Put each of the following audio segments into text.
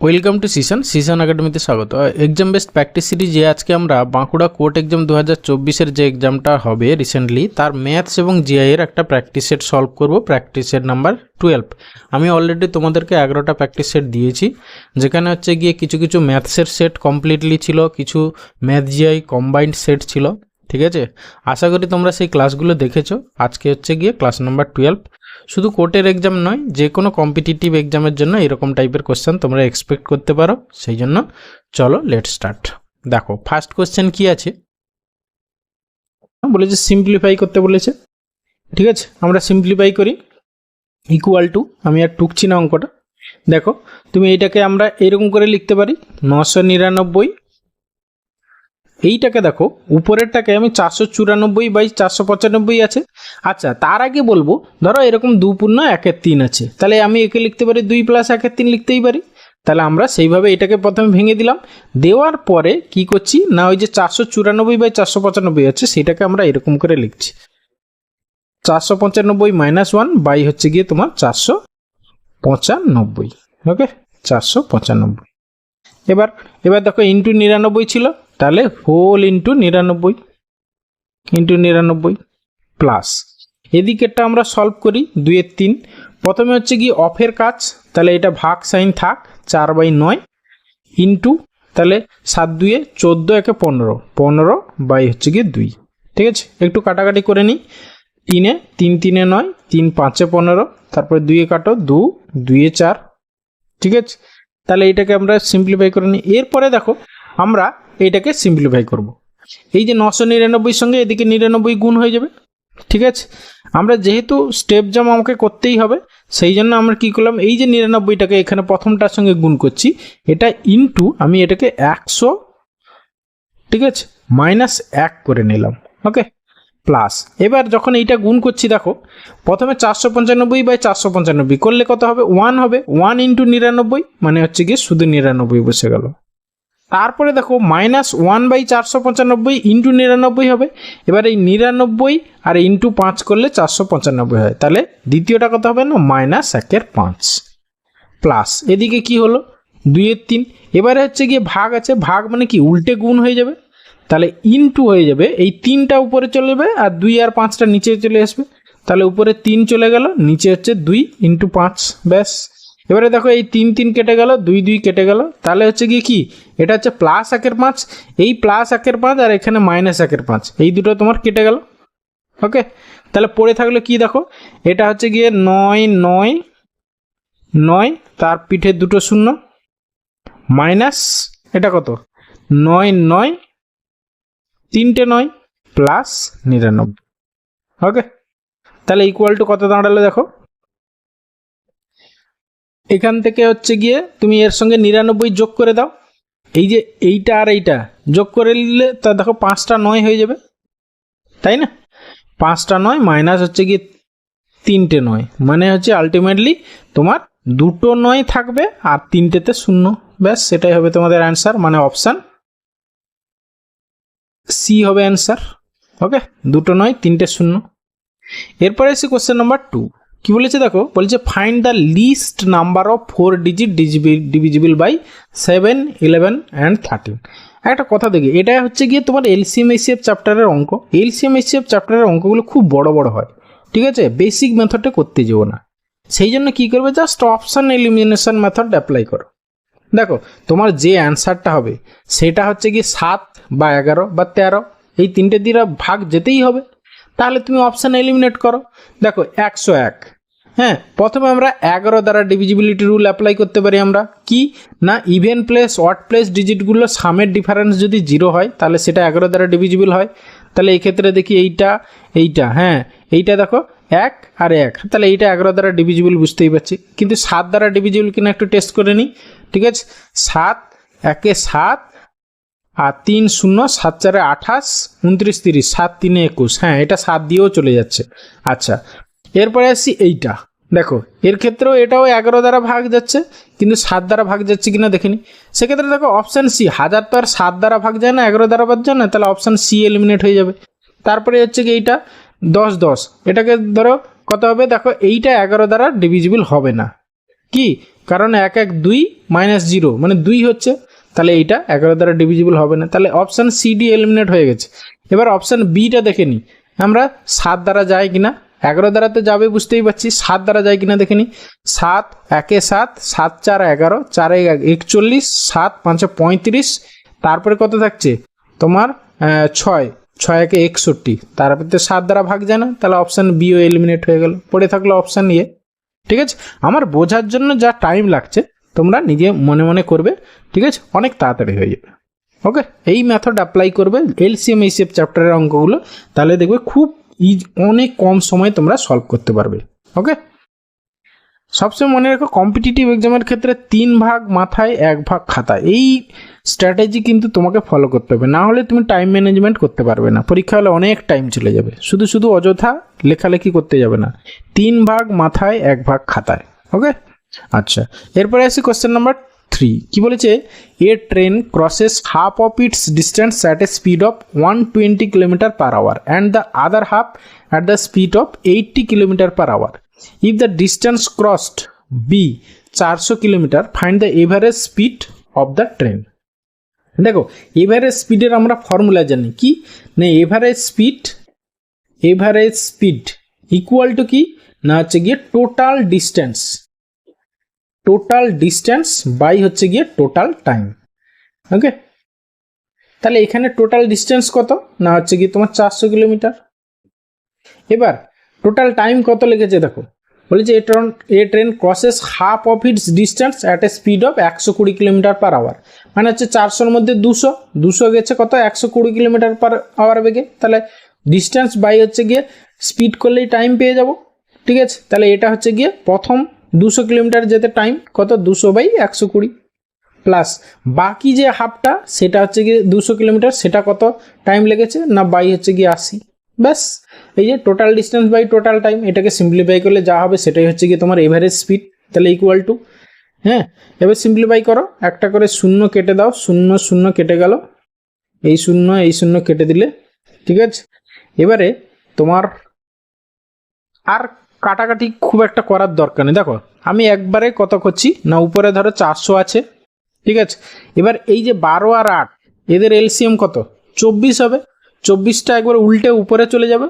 Welcome to সিশন একাডেমিতে স্বাগত। Exam based practice সিরিজে আজকে আমরা বাঁকুড়া কোর্ট এক্সাম 2024-এর যে এক্সামটা হবে রিসেন্টলি তার ম্যাথস এবং জিআই এর একটা প্র্যাকটিস সেট সলভ করব। Practice set number 12। আমি অলরেডি তোমাদেরকে 11টা প্র্যাকটিস সেট দিয়েছি, যেখানে হচ্ছে গিয়ে কিছু কিছু ম্যাথসের সেট কমপ্লিটলি ছিল, কিছু ম্যাথ জিআই কম্বাইন্ড সেট ছিল। ঠিক আছে, আশা করি তোমরা সেই ক্লাসগুলো দেখেছো। আজকে হচ্ছে গিয়ে ক্লাস নাম্বার 12। শুধু কোর্টের এক্সাম নয়, যে কোনো কম্পিটিটিভ এক্সামের জন্য এরকম টাইপের কোশ্চেন তোমরা এক্সপেক্ট করতে পারো। সেই জন্য চলো লেট স্টার্ট। দেখো ফার্স্ট কোশ্চেন কি আছে, বলেছে সিম্পলিফাই করতে বলেছে। ঠিক আছে, আমরা সিম্পলিফাই করি। ইকুয়াল টু, আমি আর টুকছি না অঙ্কটা। দেখো তুমি এইটাকে আমরা এরকম করে লিখতে পারি 999। এইটাকে দেখো উপরেরটাকে আমি 494/495 আছে। আচ্ছা, তার আগে বলবো ধরো এরকম 2 পূর্ণ 1/3 আছে, তাহলে আমি একে লিখতে পারি 2 + 1/3 লিখতেই পারি। তাহলে আমরা সেইভাবে এটাকে প্রথমে ভেঙে দিলাম। দেওয়ার পরে কি করছি না, ওই যে 494/495 আছে সেটাকে আমরা এরকম করে লিখছি 495 - 1 বাই হচ্ছে গিয়ে তোমার 495। ওকে, 495। এবার দেখো ইন্টু 99 ছিল, তাহলে হোল ইন্টু 99 প্লাস এদিকেরটা আমরা সলভ করি 2 এর 3। প্রথমে হচ্ছে কি অফের কাজ, তাহলে এটা ভাগ সাইন থাক 4/9 ইন্টু, তাহলে 7 2 14, একে 15 বাই হচ্ছে কি 2। ঠিক আছে, একটু কাটাকাটি করে নিই। 3 3 3 9, 3 5 15, তারপরে 2 কাটো 2 2 4। ঠিক আছে, তাহলে এটাকে আমরা সিম্পলিফাই করে নিই। এরপরে দেখো আমরা এইটাকে সিম্পলিফাই করব। এই যে 999 সঙ্গে এদিকে 99 গুণ হয়ে যাবে। ঠিক আছে, আমরা যেহেতু স্টেপ জাম্প আমাকে করতেই হবে, সেই জন্য আমরা কি করলাম, এই যে 99টাকে এখানে প্রথমটার সঙ্গে গুণ করছি, এটা ইন্টু আমি এটাকে 100, ঠিক আছে, -1 করে নিলাম। ওকে, প্লাস এবার যখন এইটা গুণ করছি দেখো প্রথমে 495/495 করলে কত হবে, 1 হবে। 1 × 99 মানে হচ্ছে গিয়ে শুধু 99 বসে গেল। তারপরে দেখো -1/495 × 99 হবে। এবার এই 99 আর ইন্টু 5 করলে 495 হয়, তাহলে দ্বিতীয়টা কত হবে না, -1/5 প্লাস এদিকে কি হলো 2 এর 3। এবারে হচ্ছে গিয়ে ভাগ আছে, ভাগ মানে কি উল্টে গুণ হয়ে যাবে, তাহলে ইন্টু হয়ে যাবে। এই 3টা উপরে চলে যাবে আর 2 আর 5টা নিচে চলে আসবে, তাহলে উপরে 3 চলে গেল, নিচে হচ্ছে 2 × 5। ব্যাস, এবারে দেখো এই 3 3 কেটে গেল, 2 2 কেটে গেল, তাহলে হচ্ছে গিয়ে কি এটা হচ্ছে +1/5। এই +1/5 আর এখানে -1/5, এই দুটো তোমার কেটে গেল। ওকে, তাহলে পড়ে থাকলো কি দেখো, এটা হচ্ছে গিয়ে 9 9 9, তার পিঠে দুটো শূন্য, মাইনাস এটা কত 9 9 3টে 9 প্লাস 99। ওকে, তাহলে ইকুয়াল টু কত দাঁড়ালো দেখো, এখান থেকে হচ্ছে গিয়ে তুমি এর সঙ্গে 99 যোগ করে দাও। এই যে এইটা আর এইটা যোগ করে নিলে তা দেখো 5টা 9 হয়ে যাবে, তাই না? 5টা 9 মাইনাস হচ্ছে গিয়ে 3টে 9, মানে হচ্ছে আলটিমেটলি তোমার 2টো 9 থাকবে আর 3টেতে 0। ব্যাস, সেটাই হবে তোমাদের অ্যান্সার, মানে অপশান সি হবে অ্যান্সার। ওকে, 2টো 9 3টে 0। এরপরে এসে কোশ্চেন নাম্বার 2। কি বলেছে দেখো, বলছে find the list number of 4 digit divisible by 7 11 and 13। একটা কথা দেখি, এটা হচ্ছে গিয়ে তোমার এলসিএম এইচসিএফ চ্যাপ্টারের অঙ্ক। এলসিএম এইচসিএফ চ্যাপ্টারের অঙ্কগুলো খুব বড় বড় হয়। ঠিক আছে, বেসিক মেথডে করতে যেও না। সেই জন্য কী করবে, just option elimination method apply করো। দেখো তোমার যে অ্যান্সারটা হবে সেটা হচ্ছে গিয়ে 7 বা 11 বা 13, এই 3টে দিয়ে ভাগ যেতেই হবে। তাহলে তুমি অপশান এলিমিনেট করো। দেখো 101, হ্যাঁ, প্রথমে আমরা 11 দ্বারা ডিভিজিবিলিটি রুল অ্যাপ্লাই করতে পারি। আমরা কি না, ইভেন প্লেস অড প্লেস ডিজিটগুলো সামের ডিফারেন্স যদি 0 হয় তাহলে সেটা 11 দ্বারা ডিভিজিবল হয়। তাহলে এই ক্ষেত্রে দেখি এইটা হ্যাঁ, এইটা দেখো 1 আর 1, তাহলে এইটা 11 দ্বারা ডিভিজিবল, বুঝতেই পারছি। কিন্তু 7 দ্বারা ডিভিজিবল কিনা একটু টেস্ট করে নিই। ঠিক আছে, 7 1 7 আর 3 0, 7 4 28 29 30, 7 3 21, হ্যাঁ এটা 7 দিয়েও চলে যাচ্ছে। আচ্ছা, এরপরে আসছি এইটা, দেখো এর ক্ষেত্রেও এটাও 11 দ্বারা ভাগ যাচ্ছে, কিন্তু 7 দ্বারা ভাগ যাচ্ছে কিনা দেখিনি। সেক্ষেত্রে দেখো অপশান সি, 1000 তো আর 7 দ্বারা ভাগ যায় না, 11 দ্বারা ভাগ যায় না, তাহলে অপশান সি এলিমিনেট হয়ে যাবে। তারপরে হচ্ছে কি এইটা 10 10, এটাকে ধরো কত হবে, দেখো এইটা 11 দ্বারা ডিভিজিবল হবে না, কি কারণ 1 1 2 মাইনাস 0 মানে 2 হচ্ছে, তাহলে এইটা 11 দ্বারা ডিভিজিবল হবে না, তাহলে অপশান সি ডি এলিমিনেট হয়ে গেছে। এবার অপশান বিটা দেখে নিই আমরা 7 দ্বারা যায় কিনা। 11 দ্বারা তো যাবে বুঝতেই পারছি, 7 দ্বারা যায় কিনা দেখে নিই। 7 1 7, 7 4 11, 4 41, 7 5 35, তারপরে কত থাকছে তোমার 6, 6 1 61, তারপরে তো 7 দ্বারা ভাগ যায় না, তাহলে অপশান বিও এলিমিনেট হয়ে গেল। পড়ে থাকলো অপশান এ। ঠিক আছে, আমার বোঝার জন্য যা টাইম লাগছে তোমরা নিজে মনে মনে করবে, ঠিক আছে, অনেক তাড়াতাড়ি হয়ে যাবে। ওকে, এই মেথড অ্যাপ্লাই করবে এলসিএম এইচএফ চ্যাপ্টারের অঙ্কগুলো, তাহলে দেখবে খুব অনেক কম সময়ে তোমরা সলভ করতে পারবে। ওকে, সবসময় মনে রাখো কম্পিটিটিভ এক্সামের ক্ষেত্রে 3 ভাগ মাথায় 1 ভাগ খাতায়, এই স্ট্র্যাটেজি কিন্তু তোমাকে ফলো করতে হবে, না হলে তুমি টাইম ম্যানেজমেন্ট করতে পারবে না। পরীক্ষা হলে অনেক টাইম চলে যাবে, শুধু শুধু অযথা লেখালেখি করতে যাবে না। 3 ভাগ মাথায় 1 ভাগ খাতায়। ওকে, আচ্ছা, এরপরে আসি কোশ্চেন নাম্বার 3। কি বলেছে, a train crosses half of its distance at a speed of 120 km/h and the other half at the speed of 80 km/h. If the distance crossed be 400 km, find the average speed of the train. দেখো average স্পিডের আমরা formula জানি কি না, average speed equal to কি না হচ্ছে গিয়ে টোটাল ডিস্টেন্স বাই হচ্ছে গিয়ে টোটাল টাইম। ওকে, তাহলে এখানে টোটাল ডিস্টেন্স কত না হচ্ছে গিয়ে তোমার 400 কিলোমিটার। এবার টোটাল টাইম কত লেগেছে দেখো, বলেছে a train crosses half of its distance at a speed of 120 km/h, মানে হচ্ছে 400-র মধ্যে 200 গেছে কত 120 km/h বেগে, তাহলে ডিস্টেন্স বাই হচ্ছে গিয়ে স্পিড করলেই টাইম পেয়ে যাব। ঠিক আছে, তাহলে এটা হচ্ছে গিয়ে প্রথম 200 কিলোমিটার যেতে টাইম কত 200/120 প্লাস বাকি যে হাফটা সেটা হচ্ছে গিয়ে 200 কিলোমিটার, সেটা কত টাইম লেগেছে না বাই হচ্ছে গিয়ে 80। ব্যাস, এই যে total distance by total time, এটাকে সিম্পলিফাই করলে যা হবে সেটাই হচ্ছে গিয়ে তোমার এভারেজ স্পিড, তাহলে ইকুয়াল টু। হ্যাঁ, এবার সিম্পলিফাই করো, একটা করে শূন্য কেটে দাও, 0 0 কেটে গেল, এই 0 কেটে দিলে। ঠিক আছে, এবারে তোমার আর কাটাকাটি খুব একটা করার দরকার নেই। দেখো আমি একবারে কত করছি না, উপরে ধরো 400 আছে। ঠিক আছে, এবার এই যে 12 আর 8 এদের এলসিএম কত 24 হবে, 24টা একবার উল্টে উপরে চলে যাবে।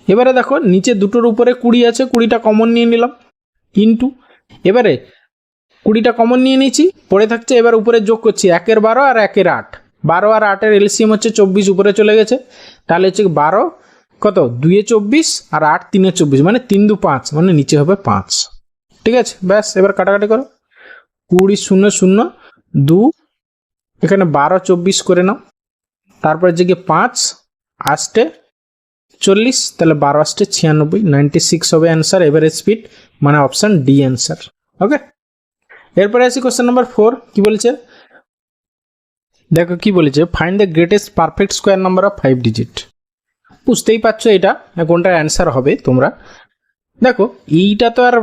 এবারে দেখো নিচে দুটোর উপরে 20 আছে, 20টা কমন নিয়ে নিলাম ইন্টু, এবারে 20টা কমন নিয়ে নিয়েছি, পড়ে থাকছে, এবার উপরে যোগ করছি 1 এর 12 আর 1 এর 8, 12 আর 8 এর এলসিএম হচ্ছে 24, উপরে চলে গেছে, তাহলে হচ্ছে 12 কত 2 এ 24 আর 8 3 এ 24, মানে 3 2 5, মানে নিচে হবে 5। ঠিক আছে, ব্যাস, এবার কাটাকাটি করো, 20 0 0 2, এখানে 12 24 করে নাও, তারপরে যে 5 আসতে 40, তাহলে 12 আসতে 96, 96 হবে অ্যান্সার এভারেজ স্পিড, মানে অপশান ডি অ্যান্সার। ওকে, এরপরে আসি কোশ্চেন নাম্বার 4। কি বলেছে দেখো, কি বলেছে, find the greatest perfect square number of 5 digit. বুঝতেই পারছো এটা কোনটার অ্যান্সার হবে তোমরা। দেখো এইটা তো আর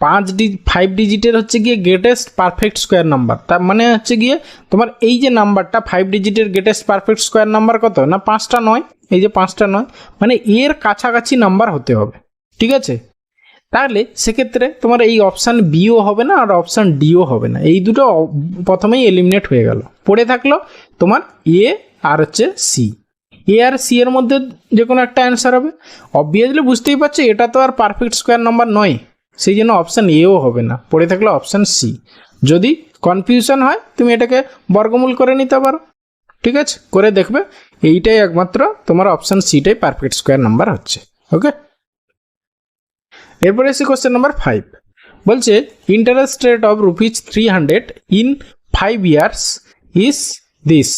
5 ডিজিটের হচ্ছে গিয়ে গ্রেটেস্ট পারফেক্ট স্কোয়ার নাম্বার, তার মানে হচ্ছে গিয়ে তোমার এই যে নাম্বারটা 5 ডিজিটের গ্রেটেস্ট পারফেক্ট স্কোয়ার নাম্বার কত না 5টা নয়, এই যে 5টা নয়, মানে এর কাছাকাছি নাম্বার হতে হবে। ঠিক আছে, তাহলে সেক্ষেত্রে তোমার এই অপশান বিও হবে না আর অপশান ডিও হবে না, এই দুটো প্রথমেই এলিমিনেট হয়ে গেল। পড়ে থাকলো তোমার এ আর হচ্ছে সি, এ আর সি এর মধ্যে যে কোনো একটা অ্যান্সার হবে। অবভিয়াসলি বুঝতেই পারছো এটা তো আর পারফেক্ট স্কোয়ার নাম্বার নয়, সেই জন্য অপশান এও হবে না, পড়ে থাকলো অপশান সি। যদি কনফিউশন হয় তুমি এটাকে বর্গমূল করে নিতে পারো। ঠিক আছে, করে দেখবে এইটাই একমাত্র তোমার অপশান সিটাই পারফেক্ট স্কোয়ার নাম্বার হচ্ছে। ওকে, এরপরে এসে কোশ্চেন নাম্বার 5। বলছে interest rate of ₹300 in 5 years is this.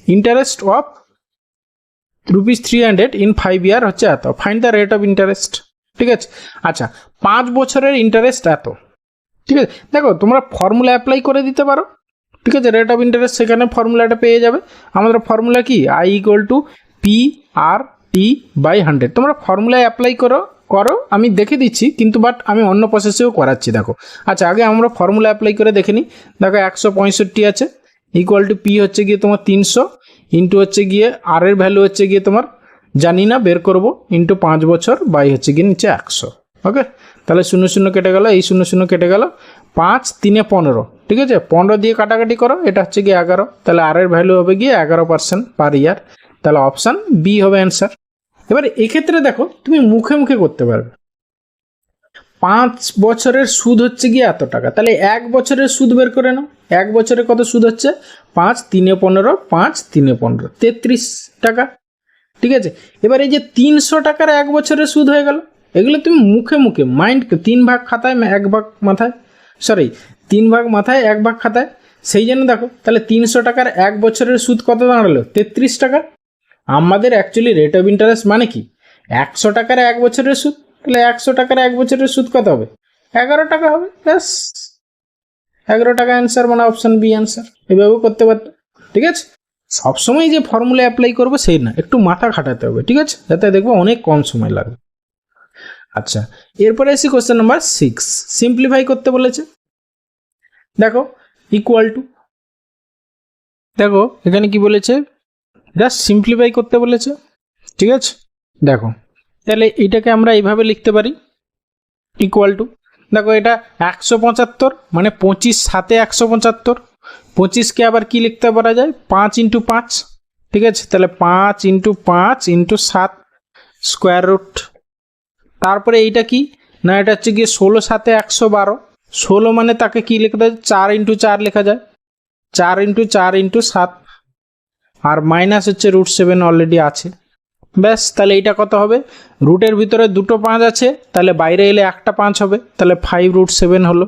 Interest of ₹300 in 5 year হচ্ছে এত, find the rate of interest. ঠিক আছে, আচ্ছা 5 বছরের ইন্টারেস্ট এত। ঠিক আছে, দেখো তোমরা ফর্মুলা অ্যাপ্লাই করে দিতে পারো। ঠিক আছে, রেট অফ ইন্টারেস্ট সেখানে ফর্মুলাটা পেয়ে যাবে। আমাদের ফর্মুলা কি I = PRT/100, তোমরা ফর্মুলায় অ্যাপ্লাই করো, আমি দেখে দিচ্ছি কিন্তু বাট আমি অন্য প্রসেসেও করাচ্ছি। দেখো আচ্ছা আগে আমরা ফর্মুলা অ্যাপ্লাই করে দেখে নিই। দেখো 165 আছে = P হচ্ছে গিয়ে তোমার 300 ইন্টু হচ্ছে গিয়ে আর এর ভ্যালু হচ্ছে গিয়ে তোমার জানি না, বের করব, ইন্টু 5 বছর বাই হচ্ছে গিয়ে নিচে 100। ওকে, তাহলে 0 0 কেটে গেল, এই 0 0 কেটে গেল, 5 3 15, ঠিক আছে, 15 দিয়ে কাটাকাটি করো, এটা হচ্ছে গিয়ে 11, তাহলে আর এর ভ্যালু হবে গিয়ে 11% পার ইয়ার, তাহলে অপশান বি হবে অ্যান্সার। এবার এক্ষেত্রে দেখো তুমি মুখে মুখে করতে পারবে, 5 বছরের সুদ হচ্ছে গিয়ে এত টাকা, তাহলে 1 বছরের সুদ বের করে নাও, 1 বছরে কত সুদ হচ্ছে, 5 3 15, 5 3 15, 33 টাকা, ঠিক আছে। এবার এই যে 300 টাকার 1 বছরের সুদ হয়ে গেল, এগুলো তুমি মুখে মুখে মাইন্ডকে 3 ভাগ খাতায় 1 ভাগ মাথায়, 3 ভাগ মাথায় 1 ভাগ খাতায়, সেই জন্য দেখো তাহলে 300 টাকার 1 বছরের সুদ কত দাঁড়ালো, 33 টাকা। আমাদের অ্যাকচুয়ালি রেট অফ ইন্টারেস্ট মানে কি, 100 টাকার 1 বছরের সুদ, তাহলে 100 টাকার 1 বছরের সুদ কত হবে, 11 টাকা হবে, ব্যাস 11 টাকা অ্যান্সার, মানে অপশান বি অ্যান্সার। এভাবেও করতে পারতো, ঠিক আছে। সবসময় যে ফর্মুলা অ্যাপ্লাই করবো সেই না, একটু মাথা খাটাতে হবে, ঠিক আছে, যাতে দেখবো অনেক কম সময় লাগবে। আচ্ছা, এরপরে আসি কোশ্চেন নাম্বার 6, সিম্পলিফাই করতে বলেছে। দেখো ইকুয়াল টু, দেখো এখানে কি বলেছে, জাস্ট সিম্পলিফাই করতে বলেছে, ঠিক আছে। দেখো তাহলে এইটাকে আমরা এইভাবে লিখতে পারি, ইকুয়াল টু, দেখো এটা 175, মানে 25 7 175, 25কে আবার কি লিখতে পারা যায়, 5 × 5, ঠিক আছে, তাহলে 5 × 5 × 7 স্কোয়ার রুট। তারপরে এইটা কি না, এটা হচ্ছে গিয়ে 16 7 112, 16 মানে তাকে কি লিখতে হয়, 4 × 4 লেখা যায়, 4 × 4 × 7, আর মাইনাস হচ্ছে √7 অলরেডি আছে, ব্যাস। তাহলে এইটা কত হবে, রুটের ভিতরে দুটো 5 আছে, তাহলে বাইরে এলে একটা 5 হবে, তাহলে 5 √7 হলো,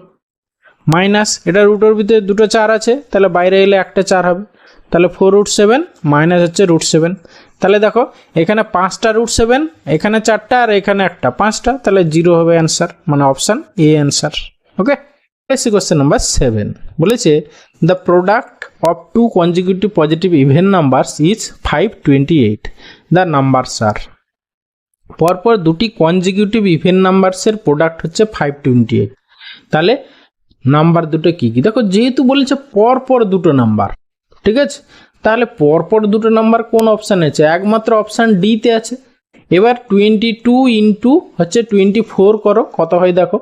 মাইনাস এটা রুটের ভিতরে দুটো 4 আছে, তাহলে বাইরে এলে একটা 4 হবে, তাহলে 4 √7 মাইনাস হচ্ছে √7, তাহলে দেখো এখানে 5টা √7, এখানে 4টা, আর এখানে একটা 5টা, তাহলে 0 হবে অ্যান্সার, মানে option A answer. Okay, question number 7 বলেছে the product of 2 consecutive positive even numbers is 528, the numbers are, পরপর দুটি কনজিকিউটিভ ইভেন নাম্বারসের প্রোডাক্ট হচ্ছে 528, তাহলে নাম্বার দুটো কী কী, দেখো যেহেতু বলেছে পরপর দুটো নাম্বার, ঠিক আছে, তাহলে পরপর দুটো নাম্বার কোন অপশানে আছে, একমাত্র অপশান ডিতে আছে। এবার 22 ইন্টু হচ্ছে 24 করো, কত হয় দেখো,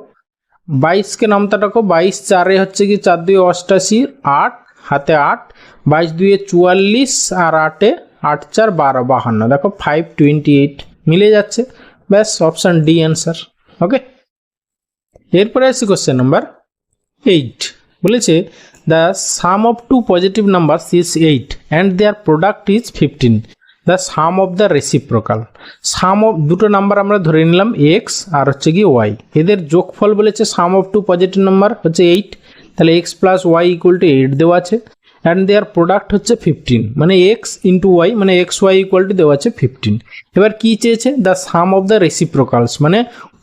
22কে নামতা রাখো, 22 4 হচ্ছে কি 4 2 88, 8 হাতে 8, 22 2 44, আর 8 8 4 12 52, দেখো 528 মিলে যাচ্ছে, ব্যাস অপশান ডি অ্যান্সার। ওকে, এরপরে আসি কোশ্চেন নাম্বার 8, বলেছে the sum of 2 positive numbers is 8 and their product is 15, the sum of the reciprocal. Some of দুটো নাম্বার আমরা ধরে নিলাম এক্স আর হচ্ছে কি ওয়াই, এদের যোগফল বলেছে সাম অফ 2 পজিটিভ নাম্বার হচ্ছে 8, তাহলে x plus y equal to 8 দেওয়া আছে, অ্যান্ড দেয়ার প্রোডাক্ট হচ্ছে 15, মানে এক্স ইন্টু ওয়াই, মানে এক্স ওয়াই ইকুয়াল টু দেওয়া আছে 15। এবার কি চেয়েছে, the sum of the reciprocals, মানে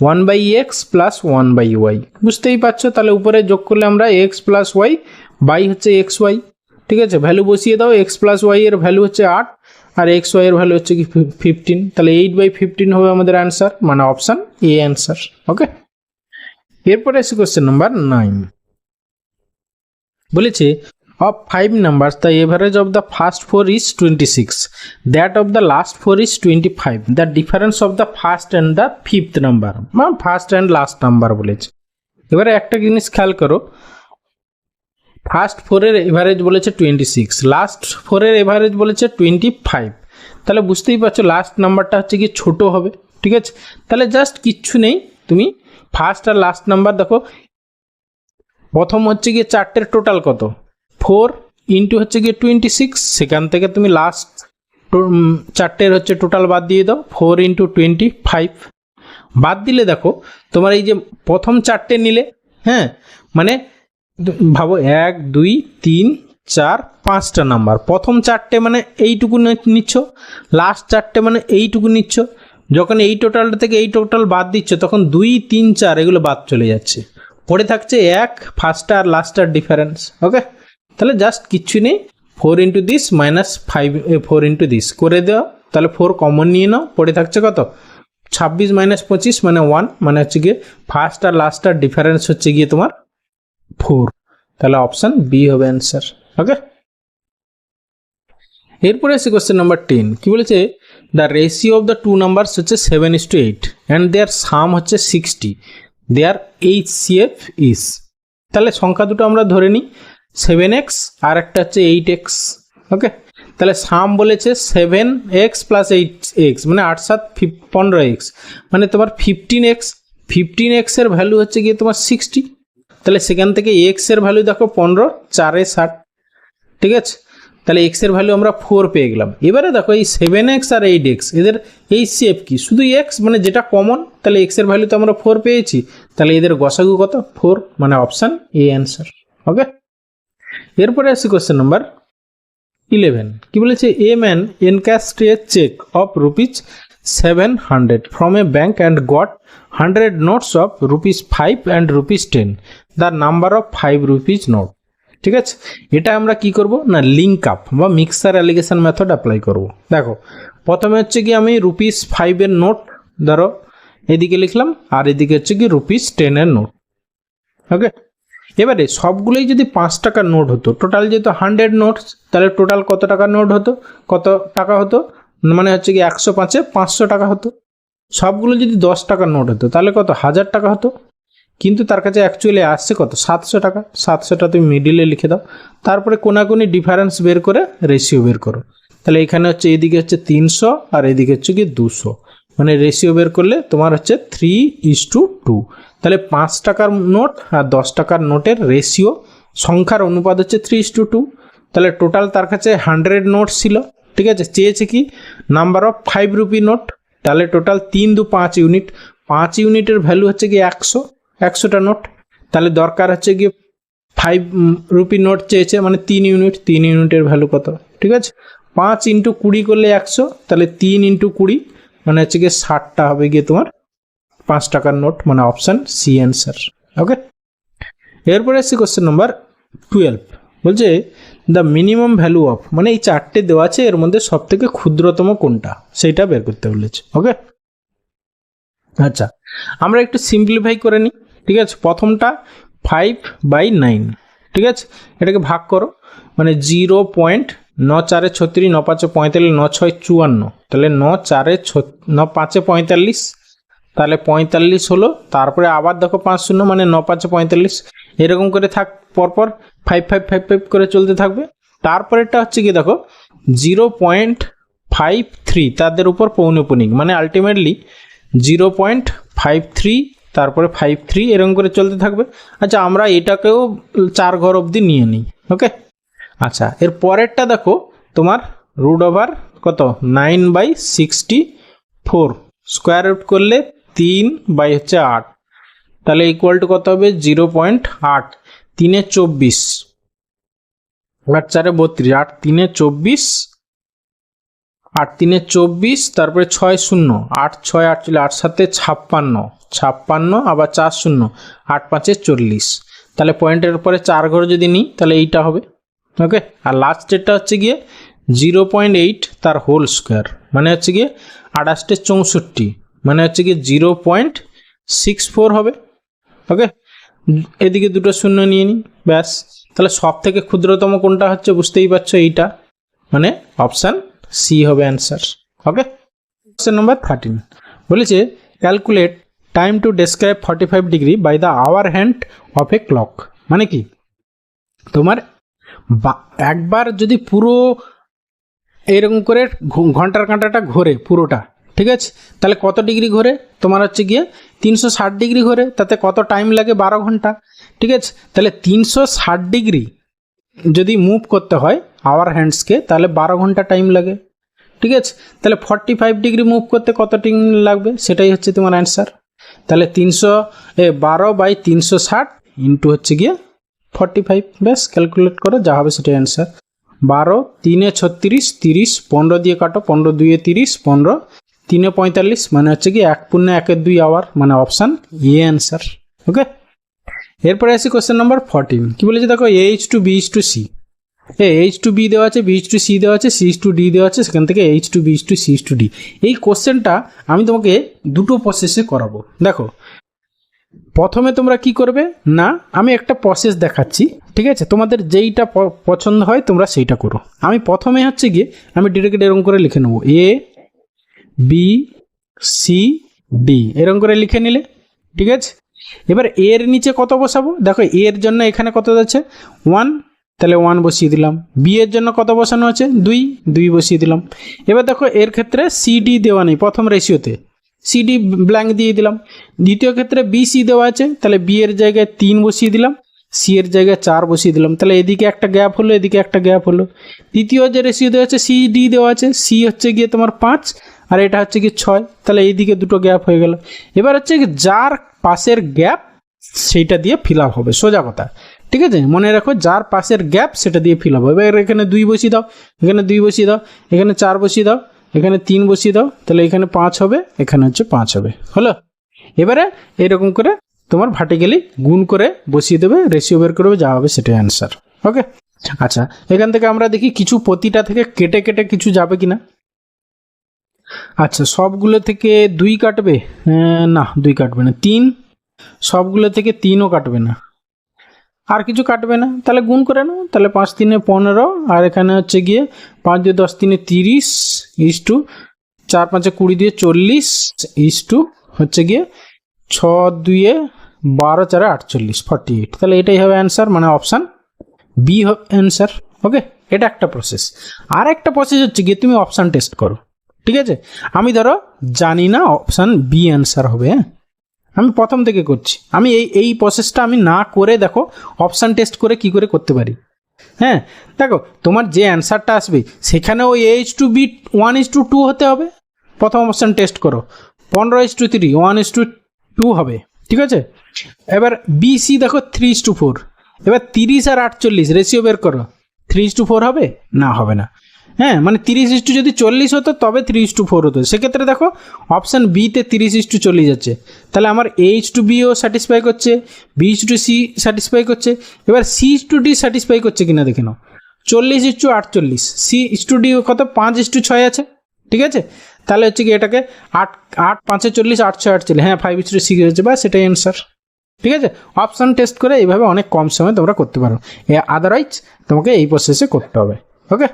1/x প্লাস 1/y, বুঝতেই পারছো, তাহলে উপরে যোগ করলে আমরা এক্স প্লাস ওয়াই বাই হচ্ছে এক্স ওয়াই, ঠিক আছে, ভ্যালু বসিয়ে দাও, এক্স প্লাস ওয়াই এর ভ্যালু হচ্ছে 8, আর এক্স ওয়াই এর ভ্যালু হচ্ছে কি 15, তাহলে 8/15 হবে আমাদের অ্যান্সার, মানে অপশান এ অ্যান্সার। ওকে, এরপরে এসে কোশ্চেন নাম্বার 9, বলেছে of 5 numbers the average of the first 4 is 26, that of the last 4 is 25, the difference of the first and the fifth number, মানে ফার্স্ট অ্যান্ড লাস্ট নাম্বার বলেছে। এবারে একটা জিনিস খেয়াল করো, ফার্স্ট 4-এর এভারেজ বলেছে 26, লাস্ট 4-এর এভারেজ বলেছে 25, তাহলে বুঝতেই পারছো লাস্ট নাম্বারটা হচ্ছে কি ছোট হবে, ঠিক আছে, তাহলে জাস্ট কিচ্ছু নেই, তুমি ফার্স্ট আর লাস্ট নাম্বার দেখো, প্রথম হচ্ছে গিয়ে 4টের টোটাল কত 4 ইন্টু হচ্ছে গিয়ে 26, সেখান থেকে তুমি লাস্ট 4টের হচ্ছে টোটাল বাদ দিয়ে দাও, 4 × 25 বাদ দিলে দেখো তোমার এই যে প্রথম 4টে নিলে, হ্যাঁ, মানে ভাবো 1 2 3 4 5টা নাম্বার, প্রথম 4টে মানে এইটুকু নিচ্ছ, লাস্ট 4টে মানে এইটুকু নিচ্ছ, যখন এই টোটালটা থেকে এই টোটাল বাদ দিচ্ছ তখন 2 3 4 এগুলো বাদ চলে যাচ্ছে, পড়ে থাকছে 1 ফার্স্টটা আর লাস্টটার ডিফারেন্স। ওকে, তাহলে জাস্ট কিচ্ছু নেই, 4 × দিস মাইনাস 4 × দিস করে দেওয়া, তাহলে 4 কমন নিয়ে নাও, পড়ে থাকছে কত 26 - 25 মানে 1, মানে হচ্ছে গিয়ে ফার্স্ট আর লাস্টটার ডিফারেন্স হচ্ছে গিয়ে তোমার 4, তাহলে অপশান বি হবে অ্যান্সার। ওকে, এরপরে আসি কোশ্চেন নাম্বার 10, কি বলেছে the ratio of the 2 numbers হচ্ছে 7:8 অ্যান্ড দেয়ার সাম হচ্ছে 60, দেয়ার HCF ইজ, তাহলে সংখ্যা দুটো আমরা ধরে নিই 7x আর একটা হচ্ছে 8x। ওকে, তাহলে সাম বলেছে 7x প্লাস 8x মানে 8 7 15x, মানে তোমার 15x। 15x এর ভ্যালু হচ্ছে গিয়ে তোমার 60, তাহলে সেখান থেকে x এর ভ্যালু দেখো 15, 4 এ 60, ঠিক আছে। তাহলে x এর ভ্যালু আমরা 4 পেয়ে গেলাম। এবারে দেখো এই 7x আর 8x এদের HCF কি, শুধু x মানে যেটা কমন, তাহলে x এর ভ্যালু তো আমরা 4 পেয়েছি, তাহলে এদের গসাগু কত 4, মানে অপশান এ অ্যান্সার। ওকে, এরপরে আসি কোশ্চেন নাম্বার 11। কি বলেছে, a man encashed a cheque of ₹700 from a bank and got 100 notes of ₹5 and ₹10, the number of 5 rupees note. ঠিক আছে, এটা আমরা কি করব না, লিঙ্ক আপ বা মিক্সার অ্যালিগেশন মেথড অ্যাপ্লাই করব। দেখো প্রথমে হচ্ছে কি আমি ₹5 এর নোট ধরো এদিকে লিখলাম, আর এদিকে হচ্ছে কি ₹10 এর নোট। ওকে, এবারে সবগুলোই যদি 5 টাকার নোট হতো, টোটাল যেহেতু 100 নোটস, তাহলে টোটাল কত টাকার নোট হতো, কত টাকা হতো, মানে হচ্ছে কি 105-এ 500 টাকা হতো। সবগুলো যদি 10 টাকার নোট হতো তাহলে কত 1000 টাকা হতো, কিন্তু তার কাছে অ্যাকচুয়ালি আসছে কত 700 টাকা। 700টা তুমি মিডিলে লিখে দাও, তারপরে কোনাকুনি ডিফারেন্স বের করে রেশিও বের করো। তাহলে এখানে হচ্ছে এদিকে হচ্ছে 300 আর এদিকে হচ্ছে কি 200, মানে রেশিও বের করলে তোমার হচ্ছে 3:2। তাহলে 5 টাকার নোট আর 10 টাকার নোটের রেশিও সংখ্যার অনুপাত হচ্ছে 3:2। তাহলে টোটাল তার কাছে 100 নোট ছিল, ঠিক আছে। চেয়েছে কি নাম্বার অফ 5 রুপি নোট, তাহলে টোটাল 3 2 5 ইউনিট, 5 ইউনিটের ভ্যালু হচ্ছে কি 100টা নোট। তাহলে দরকার হচ্ছে গিয়ে 5 রুপি নোট চেয়েছে, মানে 3 ইউনিট, 3 ইউনিটের ভ্যালু কত, ঠিক আছে। 5 × 20 করলে 100, তাহলে 3 × 20 মানে হচ্ছে গিয়ে 60টা হবে গিয়ে তোমার 5 টাকার নোট, মানে অপশান সি অ্যান্সার। ওকে, এরপরে আসছি কোশ্চেন নাম্বার 12। বলছে দ্য মিনিমাম ভ্যালু অফ, মানে এই চারটে দেওয়া আছে, এর মধ্যে সব থেকে ক্ষুদ্রতম কোনটা সেইটা বের করতে বলেছে। ওকে, আচ্ছা আমরা একটু সিম্পলিফাই করে নিই, ঠিক আছে। প্রথমটা 5/9, ঠিক আছে, এটাকে ভাগ করো, মানে 0.94 36, 9 5 45, 9 6 54, তাহলে 9 4 9 5 45, তাহলে 45 হলো। তারপরে আবার দেখো 5 শূন্য, মানে 9 5 45, এরকম করে থাক পরপর 5 5 5 5 করে চলতে থাকবে। তারপরেরটা হচ্ছে কি দেখো 0.53, তাদের উপর পৌনঃপুনিক, মানে আলটিমেটলি 0.53, তারপরে 53, এরকম করে চলতে থাকবে। আচ্ছা আমরা এটাকেও 4 ঘর অবধি নিয়ে নিই। ওকে, আচ্ছা এর পরেরটা দেখো তোমার √, কত 9/64, স্কোয়ার রুট করলে 3/8, তাহলে ইকুয়াল টু কত হবে 0.8, 3 × 24, 8 4 32, 8 3 24, 8 3 24, তারপরে 6 0, 8 6 48, 8 7 56, 56 আবার 4 0, 8 5 40, তাহলে পয়েন্টের পরে 4 ঘর যদি নিই তাহলে এইটা হবে। ওকে, আর লাস্টেরটা হচ্ছে গিয়ে 0.8 তার হোল স্কোয়ার, মানে হচ্ছে গিয়ে 28 64, মানে হচ্ছে গিয়ে 0.64 হবে। ওকে, এদিকে দুটো শূন্য নিয়ে নিই, ব্যাস। তাহলে সব থেকে ক্ষুদ্রতম কোনটা হচ্ছে বুঝতেই পারছো, এইটা, মানে অপশান সি হবে অ্যান্সার। ওকে, কোশ্চেন নাম্বার 13 বলেছে calculate time to describe 45 degree by the hour hand of a clock. মানে কি তোমার একবার যদি পুরো এইরকম করে ঘন্টার কাঁটাটা ঘোরে পুরোটা, ঠিক আছে, তাহলে কত ডিগ্রি ঘোরে, তোমার হচ্ছে গিয়ে 360 ডিগ্রি ঘোরে, তাতে কত টাইম লাগে 12 ঘন্টা, ঠিক আছে। তাহলে 360 ডিগ্রি যদি মুভ করতে হয় আওয়ার হ্যান্ডসকে, তাহলে 12 ঘন্টা টাইম লাগে, ঠিক আছে। তাহলে 45 ডিগ্রি মুভ করতে কত টাইম লাগবে, সেটাই হচ্ছে তোমার অ্যান্সার। তাহলে 12/360 ইন্টু হচ্ছে গিয়ে 45, ব্যাস ক্যালকুলেট করো, যা হবে সেটাই অ্যান্সার। 12 3 36, 30, 15 দিয়ে কাটো, 15 2 30, 15 3 45, মানে হচ্ছে কি 1 × 1 2 আওয়ার, মানে অপশান এ অ্যান্সার। ওকে, এরপরে আসি কোশ্চেন নাম্বার 14। কি বলেছে দেখো H2B/C, H2B দেওয়া আছে, B/C দেওয়া আছে, C/D দেওয়া আছে, সেখান থেকে H2B/C C/D। এই কোশ্চেনটা আমি তোমাকে দুটো প্রসেসে করাবো। দেখো প্রথমে তোমরা কি করবে না, আমি একটা প্রসেস দেখাচ্ছি, ঠিক আছে, তোমাদের যেইটা পছন্দ হয় তোমরা সেইটা করো। আমি প্রথমে হচ্ছে গিয়ে আমি ডিরেক্ট এরকম করে লিখে নেবো A B C D, এরকম করে লিখে নিলে, ঠিক আছে। এবার এর নিচে কত বসাবো, দেখো এর জন্য এখানে কত আছে 1, তাহলে 1 বসিয়ে দিলাম। বি এর জন্য কত বসানো আছে 2, 2 বসিয়ে দিলাম। এবার দেখো এর ক্ষেত্রে সিডি দেওয়া নেই প্রথম রেশিওতে, সিডি ব্ল্যাঙ্ক দিয়ে দিলাম। দ্বিতীয় ক্ষেত্রে বিসি দেওয়া আছে, তাহলে বি এর জায়গায় 3 বসিয়ে দিলাম, সি এর জায়গায় 4 বসিয়ে দিলাম, তাহলে এদিকে একটা গ্যাপ হলো, এদিকে একটা গ্যাপ হলো। তৃতীয় যে রেশিও দেওয়া আছে সিডি দেওয়া আছে, সি হচ্ছে গিয়ে তোমার 5 আর এটা হচ্ছে কি 6, তাহলে এইদিকে দুটো গ্যাপ হয়ে গেল। এবার হচ্ছে কি যার পাশের গ্যাপ সেইটা দিয়ে ফিল আপ হবে, সোজা কথা, ঠিক আছে? মনে রাখো যার পাশের গ্যাপ সেটা দিয়ে ফিল আপ হবে। এবার এখানে 2 বসিয়ে দাও, এখানে 2 বসিয়ে দাও, এখানে 4 বসিয়ে দাও, এখানে 3 বসিয়ে দাও, তাহলে এখানে 5 হবে, এখানে হচ্ছে 5 হবে, হলো? এবারে এরকম করে তোমার ভার্টিক্যালি গুণ করে বসিয়ে দেবে, রেশিও বের করবে, যা হবে সেটাই অ্যান্সার। ওকে, আচ্ছা এখান থেকে আমরা দেখি কিছু প্রতিটা থেকে কেটে কেটে কিছু যাবে কিনা। আচ্ছা সবগুলো থেকে 2 কাটবে, না 2 কাটবে না, 3, সবগুলো থেকে 3ও কাটবে না, আর কিছু কাটবে না, তাহলে গুণ করে নাও। তাহলে 5 3 15, আর এখানে হচ্ছে গিয়ে 5 2 10 3 30 ইস্টু 4 5 20 দিয়ে 40 ইস্টু হচ্ছে গিয়ে 6 2 12 4 48 48, তাহলে এটাই হবে অ্যান্সার, মানে অপশান বি হবে অ্যান্সার। ওকে, এটা একটা প্রসেস। আর একটা প্রসেস হচ্ছে গিয়ে তুমি অপশান টেস্ট করো, ঠিক আছে? আমি ধরো জানি না অপশান বি অ্যান্সার হবে, হ্যাঁ আমি প্রথম থেকে করছি, আমি এই প্রসেসটা আমি না করে দেখো অপশান টেস্ট করে কি করে করতে পারি। হ্যাঁ দেখো তোমার যে অ্যান্সারটা আসবে সেখানে ওই A:B 1:2 হতে হবে। প্রথম অপশান টেস্ট করো, 15:3 1:2 হবে, ঠিক আছে? এবার বিসি দেখো 3:4, এবার 30 আর 48 রেশিও বের করো, 3:4 হবে না, হবে না। হ্যাঁ মানে 30 যদি 40 হতো তবে 3:4 হতো, সেক্ষেত্রে দেখো অপশান বিতে 30:40 যাচ্ছে, তাহলে আমার A:বিও স্যাটিসফাই করছে, B:C স্যাটিসফাই করছে। এবার C:D স্যাটিসফাই করছে কিনা দেখে নাও, 40:48, C:D কত 5:6 আছে, ঠিক আছে? তাহলে হচ্ছে কি এটাকে 8 5 40 8 6 48, হ্যাঁ 5:6 হচ্ছে, বা সেটাই অ্যান্সার, ঠিক আছে? অপশান টেস্ট করে এইভাবে অনেক কম সময় তোমরা করতে পারো, আদারওয়াইজ তোমাকে এই প্রসেসে করতে হবে। ওকে,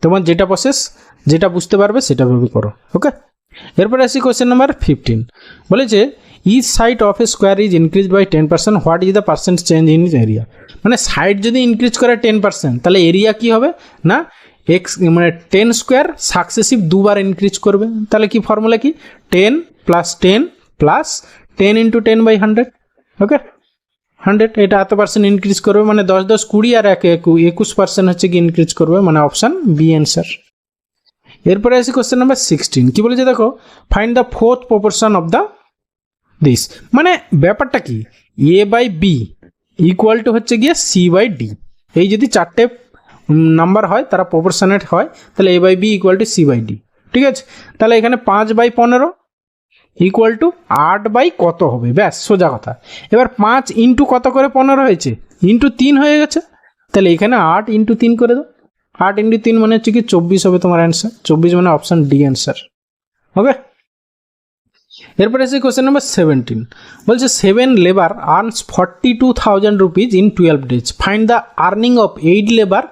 তোমার যেটা প্রসেস যেটা বুঝতে পারবে সেটা ভাবে করো। ওকে, এরপরে আসি কোয়েশ্চেন নাম্বার 15, বলেছে each side of a square is increase by 10%, what is the percent change in is area? মানে সাইড যদি ইনক্রিজ করে 10%, তাহলে এরিয়া কি হবে না এক্স, মানে 10 স্কোয়ার সাকসেসিভ দুবার ইনক্রিজ করবে, তাহলে কি ফর্মুলা কি 10 + 10 + 10 × 10/100, ওকে 100, এটা এত পার্সেন্ট ইনক্রিজ করবে, মানে 10 10 20 আর 1 21% হচ্ছে কি ইনক্রিজ করবে, মানে অপশান বি অ্যান্সার। এরপরে আসি কোশ্চেন নাম্বার 16, কি বলেছে দেখো find the fourth proportion of the this, মানে ব্যাপারটা কি A/B = হচ্ছে গিয়ে C/D, এই যদি চারটে নাম্বার হয় তারা প্রপোর্শনেট হয়, তাহলে A/B = C/D, ঠিক আছে? তাহলে এখানে 5/15 = 8 কত হবে, ব্যাস সোজা কথা। এবার 5 ইন্টু কত করে 15 হয়েছে, ইন্টু 3 হয়ে গেছে, তাহলে এখানে 8 × 3 করে দাও, 8 × 3 মানে হচ্ছে কি 24 হবে তোমার অ্যান্সার, 24 মানে অপশান ডি অ্যান্সার। ওকে, এরপরে আছে কোয়েশ্চেন নাম্বার 17, বলছে 7 labour earns 42,000 rupees in 12 days, find the earning of 8 labour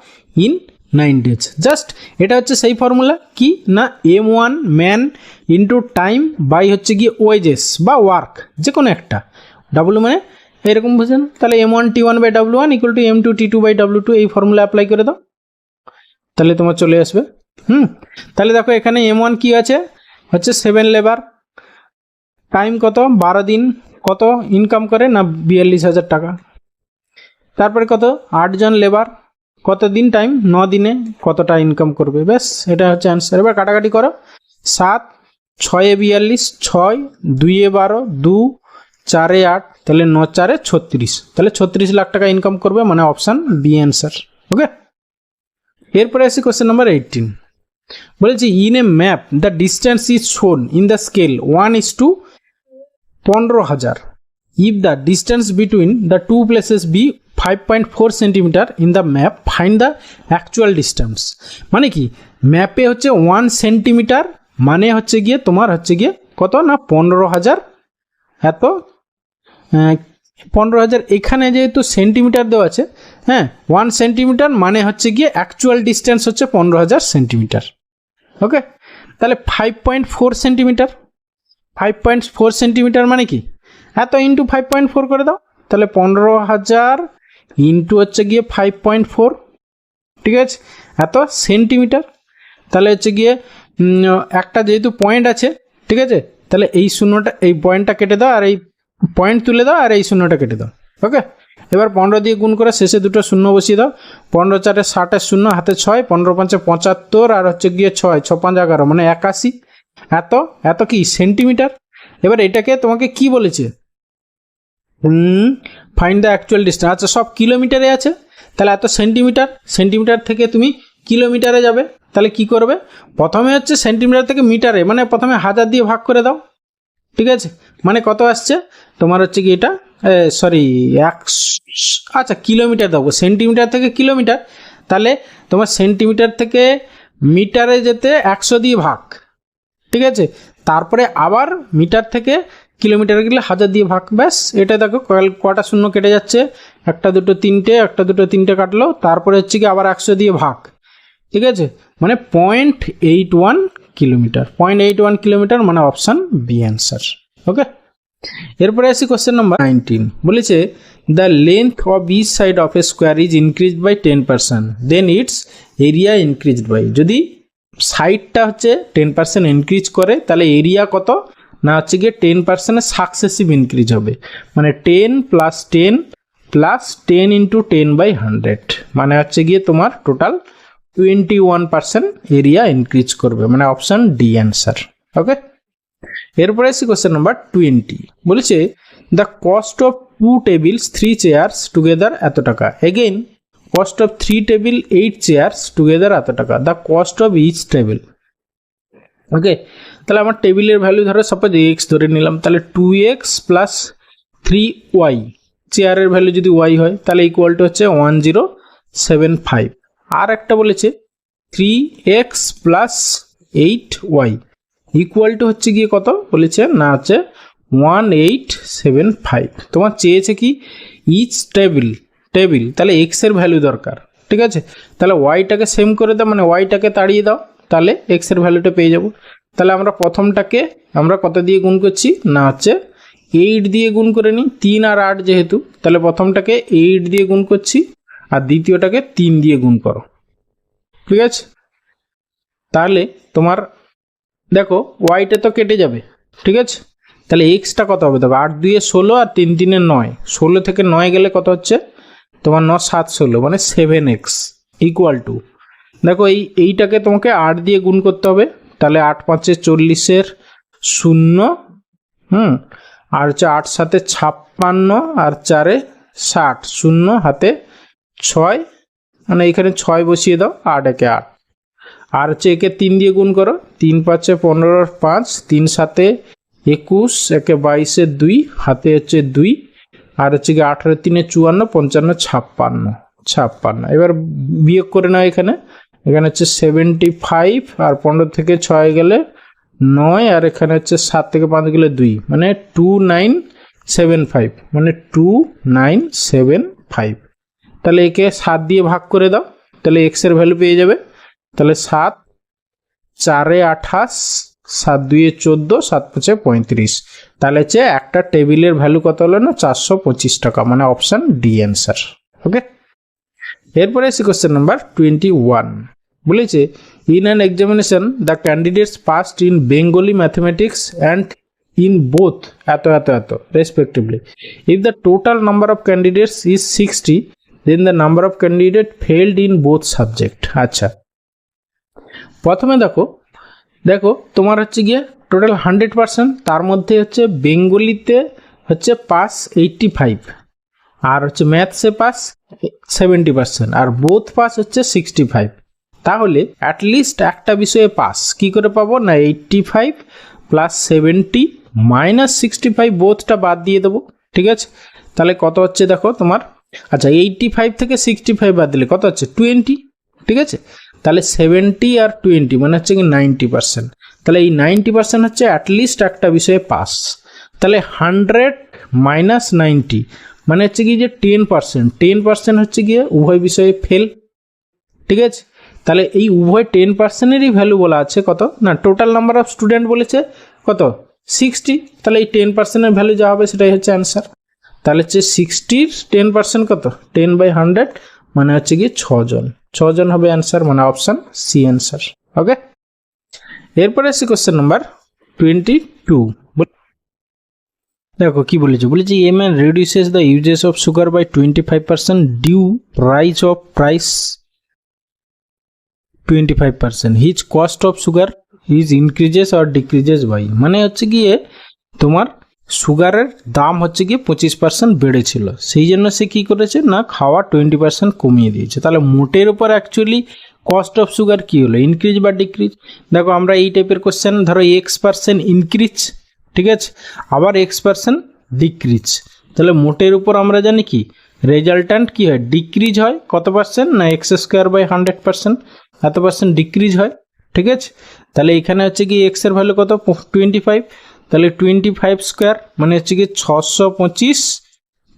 in 9 days. Just এটা হচ্ছে সেই ফর্মুলা কি না M1 man into time by হচ্ছে গিয়ে ওয়েজেস বা ওয়ার্ক, যে কোনো একটা, ডাব্লু মানে এরকম বুঝেন, তাহলে M1 T1/W1 = M2 T2/W2, এই ফর্মুলা অ্যাপ্লাই করে দাও, তাহলে তোমার চলে আসবে। তাহলে দেখো এখানে M1 কি আছে হচ্ছে 7 লেবার, টাইম কত 12 দিন, কত ইনকাম করে না 42,000 টাকা, তারপরে কত 8 জন লেবার, কত দিন টাইম 9 দিনে কতটা ইনকাম করবে, ব্যাস এটা হচ্ছে অ্যান্সার। এবার কাটাকাটি করো, 7 6 42, 6 2 12, 2 4 8, তাহলে 9 4 36, তাহলে 36 লাখ টাকা ইনকাম করবে, মানে অপশান বি অ্যান্সার। ওকে, এরপরে আসি কোয়েশ্চেন নাম্বার 18, বলেছি in a map the distance is শোন in the scale 1:15,000, if the distance between the two places be 5.4 centimeter in the map, find the actual distance। মানে কি ম্যাপে হচ্ছে 1 centimetre, মানে হচ্ছে গিয়ে তোমার হচ্ছে গিয়ে কত না 15,000, এত 15,000, এখানে যেহেতু সেন্টিমিটার দেওয়া আছে, হ্যাঁ 1 সেন্টিমিটার মানে হচ্ছে গিয়ে অ্যাকচুয়াল ডিস্টেন্স হচ্ছে 15,000 সেন্টিমিটার। ওকে, তাহলে 5.4 সেন্টিমিটার, 5.4 সেন্টিমিটার মানে কি এত ইন্টু 5.4 করে দাও, তাহলে 15,000 ইন্টু হচ্ছে গিয়ে 5.4, ঠিক আছে, এত সেন্টিমিটার। তাহলে হচ্ছে গিয়ে একটা যেহেতু পয়েন্ট আছে, ঠিক আছে, তাহলে এই শূন্যটা, এই পয়েন্টটা কেটে দাও, আর এই পয়েন্ট তুলে দাও, আর এই শূন্যটা কেটে দাও। ওকে, এবার 15 দিয়ে গুণ করে শেষে দুটো শূন্য বসিয়ে দাও। 15 4 60 শূন্য, হাতে 6, 15 5 75, আর হচ্ছে গিয়ে 6 6 5 11, মানে 81। এত এত কি সেন্টিমিটার। এবার এটাকে তোমাকে কি বলেছে, ফাইন্ড দ্য অ্যাকচুয়াল ডিস্টেন্স। আচ্ছা, সব কিলোমিটারে আছে, তাহলে এত সেন্টিমিটার, সেন্টিমিটার থেকে তুমি কিলোমিটারে যাবে, তাহলে কি করবে, প্রথমে হচ্ছে সেন্টিমিটার থেকে মিটারে, মানে প্রথমে 1000 দিয়ে ভাগ করে দাও, ঠিক আছে, মানে কত আসছে তোমার হচ্ছে কি এটা, সরি, আচ্ছা কিলোমিটার দেবো, সেন্টিমিটার থেকে কিলোমিটার, তাহলে তোমার সেন্টিমিটার থেকে মিটারে যেতে 100 দিয়ে ভাগ, ঠিক আছে, তারপরে আবার মিটার থেকে কিলোমিটারে গেলে 1000 দিয়ে ভাগ, ব্যাস। এটা দেখো কটা শূন্য কেটে যাচ্ছে, একটা দুটো তিনটে, একটা দুটো তিনটে কাটলো, তারপরে হচ্ছে কি আবার 100 দিয়ে ভাগ, ঠিক আছে, মানে 0.81 কিলোমিটার, 0.81 কিলোমিটার, মানে অপশান বি অ্যান্সার। ওকে, এরপরে আসি কোশ্চেন নাম্বার 19, বলেছে the length of each side of a square is increased by 10%, then its area increased by. যদি সাইডটা হচ্ছে 10% ইনক্রিজ করে, তাহলে এরিয়া কত না হচ্ছে গিয়ে 10% সাকসেসিভ ইনক্রিজ হবে, মানে 10 + 10 + 10 × 10/100, মানে হচ্ছে গিয়ে তোমার টোটাল 21% এরিয়া ইনক্রিজ করবে, মানে অপশান ডি অ্যান্সার। ওকে, এরপরে আসি কোশ্চেন নাম্বার 20, বলেছে the cost of 2 tables 3 chairs together এত টাকা, again cost of 3 table 8 chairs together এত টাকা, the cost of each table. Okay, তাহলে আমার টেবিলের ভ্যালু ধরো সাপোজ এক্স ধরে নিলাম, তাহলে 2x + 3y, চেয়ারের ভ্যালু যদি y হয় তাহলে ইকুয়াল টু হচ্ছে 1075। আর একটা বলেছে 3x + 8y ইকুয়াল টু হচ্ছে গিয়ে কত বলেছে না হচ্ছে 1875। তোমার চেয়েছে কি ইচ টেবিল, তাহলে এক্স এর ভ্যালু দরকার, ঠিক আছে, তাহলে ওয়াইটাকে সেম করে দাও, মানে ওয়াইটাকে তাড়িয়ে দাও, তাহলে এক্স এর ভ্যালুটা পেয়ে যাব। তাহলে আমরা প্রথমটাকে আমরা কত দিয়ে গুণ করছি না হচ্ছে 8 দিয়ে গুণ করে নিই, 3 আর 8 যেহেতু, তাহলে প্রথমটাকে 8 দিয়ে গুণ করছি, আর দ্বিতীয়টাকে 3 দিয়ে গুণ করো, ঠিক আছে। তাহলে তোমার দেখো ওয়াইটা তো কেটে যাবে, ঠিক আছে, তাহলে এক্সটা কত হবে, দেখো 8 2 16 আর 3 3 9, 16 থেকে 9 গেলে কত হচ্ছে তোমার 9 7 16, মানে 7x ইকুয়াল টু, দেখো এইটাকে তোমাকে 8 দিয়ে গুণ করতে হবে, তাহলে 8 5 40 0, আর হচ্ছে 8 7 56, আর 4 60, 0 হাতে 6, মানে এখানে 6 বসিয়ে দাও, 8 1 8, আর হচ্ছে একে 3 দিয়ে গুণ করো, 3 5 15 5, 3 7 21, একে 22 2, হাতে হচ্ছে 2, আর হচ্ছে কি 18 3 54 55 56। এবার বিয়োগ করে নাও, এখানে হচ্ছে 75, আর 15 থেকে 6 গেলে 9, আর এখানে হচ্ছে 7 থেকে 5 গেলে 2, মানে 2975, মানে 2975। তাহলে একে 7 দিয়ে ভাগ করে দাও, তাহলে এক্স এর ভ্যালু পেয়ে যাবে, তাহলে 7 4 28, 7 2 14, 7 5 35, তাহলে হচ্ছে একটা টেবিলের ভ্যালু কত হলো না 425 টাকা, মানে অপশান ডি অ্যান্সার। ওকে, এরপরে এসে কোশ্চেন নাম্বার 21, বলেছে in an examination the candidates passed in Bengali mathematics and in both এত এত এত respectively, if the total number of candidates is 60, then the number of candidate failed in both subject. আচ্ছা, প্রথমে দেখো তোমার হচ্ছে গিয়ে টোটাল 100%, তার মধ্যে হচ্ছে বেঙ্গলিতে হচ্ছে পাস 85, আর হচ্ছে ম্যাথসে পাস 70%, আর বোথ পাস হচ্ছে 65, তাহলে অ্যাটলিস্ট একটা বিষয়ে পাস কি করে পাবো না 85 + 70 - 65, বোথটা বাদ দিয়ে দেবো, ঠিক আছে, তাহলে কত হচ্ছে দেখো তোমার, আচ্ছা 85 থেকে 65 বাদ দিলে কত হচ্ছে 20, ঠিক আছে, তাহলে 70 আর 20 মানে হচ্ছে কি 90%, তাহলে এই 90% হচ্ছে অ্যাটলিস্ট একটা বিষয়ে পাস, তাহলে 100 - 90 মানে হচ্ছে কি যে 10% হচ্ছে গিয়ে উভয় বিষয়ে ফেল, ঠিক আছে, তাহলে এই উভয় 10%-এরই ভ্যালু বলা আছে কত না টোটাল নাম্বার অফ স্টুডেন্ট বলেছে কত 60, তাহলে এই 10%-এর ভ্যালু যা হবে সেটাই হচ্ছে অ্যান্সার। তাহলে হচ্ছে 60-র 10% কত, 10/100 মানে হচ্ছে গিয়ে 6 জন, 6 জন হবে অ্যান্সার, মানে অপশান সি অ্যান্সার। ওকে, এরপরে আসছি কোশ্চেন নাম্বার 22। দেখো কি বলেছে, বলেছে a man reduces the uses of sugar by 25% due rise of price 25%, his cost of sugar his increases or decreases by, মানে হচ্ছে গিয়ে তোমার সুগারের দাম হচ্ছে গিয়ে 25% বেড়েছিল, সেই জন্য সে কী করেছে না খাওয়া 20% কমিয়ে দিয়েছে। তাহলে মোটের উপর অ্যাকচুয়ালি কস্ট অফ সুগার কী হলো, ইনক্রিজ বা ডিক্রিজ। দেখো আমরা এই টাইপের কোশ্চেন ধরো X% ইনক্রিজ, ঠিক আছে, আবার X% ডিক্রিজ, তাহলে মোটের উপর আমরা জানি কি রেজাল্ট্যান্ট কী হয়, ডিক্রিজ হয় কত পার্সেন্ট না x²/100%, এত পার্সেন্ট ডিক্রিজ হয়, ঠিক আছে। তাহলে এখানে হচ্ছে কি এক্স এর ভ্যালু কত 25, তাহলে 25² মানে হচ্ছে কি 625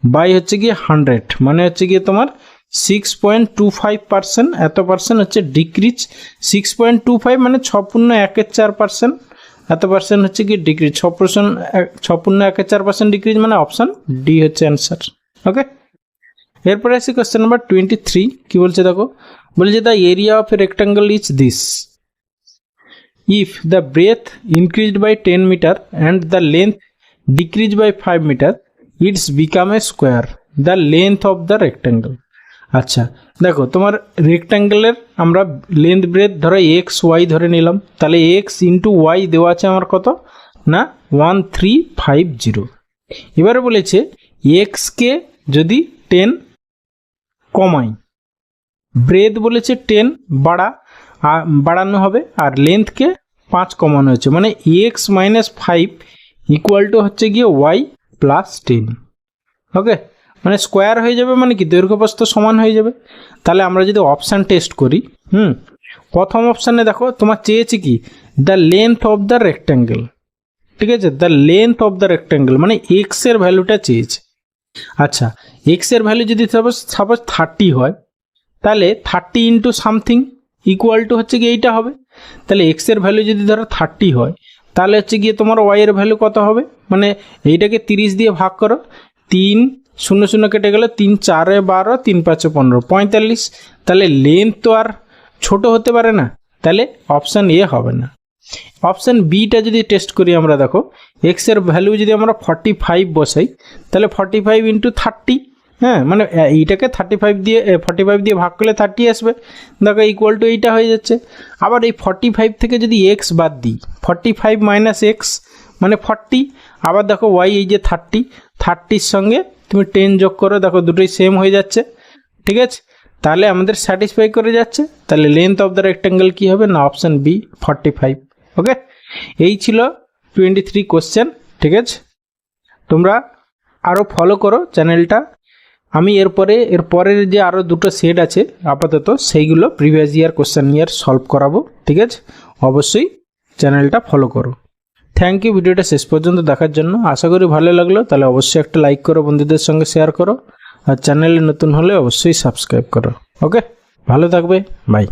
বাই হচ্ছে কি 100 মানে হচ্ছে কি তোমার 6.25%, এত পার্সেন্ট হচ্ছে ডিক্রিজ। 6.25 মানে 6.14%, এত পার্সেন্ট হচ্ছে কি ডিক্রিজ, 6.14% ডিক্রিজ, মানে অপশান ডি হচ্ছে অ্যান্সার। ওকে, এরপরে আসি কোশ্চেন নাম্বার 23। কি বলছে দেখো, বলছে the area of A rectangle is this, if the breadth increased by 10 meter and the length decreased by 5 meter, it's become a square, the length of the rectangle। আচ্ছা দেখো তোমার রেক্ট্যাঙ্গেলের আমরা লেন্থ ব্রেথ ধরো x Y ধরে নিলাম, তাহলে x into Y দেওয়া আছে আমার কত না 1350। এবারে বলেছে এক্সকে যদি 10 কমাই, ব্রেথ বলেছে 10 বাড়ানো হবে, আর লেন্থকে 5 কমানো হচ্ছে, মানে এক্স মাইনাস 5 ইকুয়াল টু হচ্ছে গিয়ে ওয়াই প্লাস 10। ওকে, মানে স্কোয়ার হয়ে যাবে, মানে কি দৈর্ঘ্যপ্রস্থ সমান হয়ে যাবে। তাহলে আমরা যদি অপশান টেস্ট করি, প্রথম অপশানে দেখো তোমার চেয়েছে কি the length of the rectangle, ঠিক আছে, the length of the rectangle মানে এক্সের ভ্যালুটা চেয়েছে। আচ্ছা এক্সের ভ্যালু যদি সাপোজ 30 হয়, তাহলে 30 ইন্টু সামথিং ইকুয়াল টু হচ্ছে গিয়ে এইটা হবে। তাহলে এক্সের ভ্যালু যদি ধরো 30 হয়, তাহলে হচ্ছে গিয়ে তোমার ওয়াইয়ের ভ্যালু কত হবে, মানে এইটাকে 30 দিয়ে ভাগ করো, 3 0 0 কেটে গেলে 3 4 12 3 5 15 45। তাহলে লেন্থ তো আর ছোট হতে পারে না, তাহলে অপশান এ হবে না। অপশান বিটা যদি টেস্ট করি আমরা, দেখো এক্সের ভ্যালু যদি আমরা 45 বসাই, তাহলে 45 ইন্টু 30, হ্যাঁ মানে এইটাকে 45 দিয়ে ভাগ করলে 30 আসবে, দেখো ইকুয়াল টু এইটা হয়ে যাচ্ছে। আবার এই 45 থেকে যদি এক্স বাদ দিই, 45 মাইনাস এক্স মানে 40, আবার দেখো ওয়াই এই যে 30-র সঙ্গে তুমি 10 যোগ করো, দেখো দুটোই সেম হয়ে যাচ্ছে, ঠিক আছে, তাহলে আমাদের স্যাটিসফাই করে যাচ্ছে। তাহলে লেন্থ অফ দ্য রেক্ট্যাঙ্গেল কী হবে না অপশান বি 45। ওকে, এই ছিল 23 কোশ্চেন, ঠিক আছে। তোমরা আরও ফলো করো চ্যানেলটা, আমি এরপরের যে আরও দুটো সেট আছে আপাতত সেইগুলো প্রিভিয়াস ইয়ার কোশ্চেন ইয়ার সলভ করাবো, ঠিক আছে। অবশ্যই চ্যানেলটা ফলো করো। থ্যাংক ইউ ভিডিওটা শেষ পর্যন্ত দেখার জন্য, আশা করি ভালো লাগলো। তাহলে অবশ্যই একটা লাইক করো, বন্ধুদের সঙ্গে শেয়ার করো, আর চ্যানেলে নতুন হলে অবশ্যই সাবস্ক্রাইব করো। ওকে, ভালো থাকবে, বাই।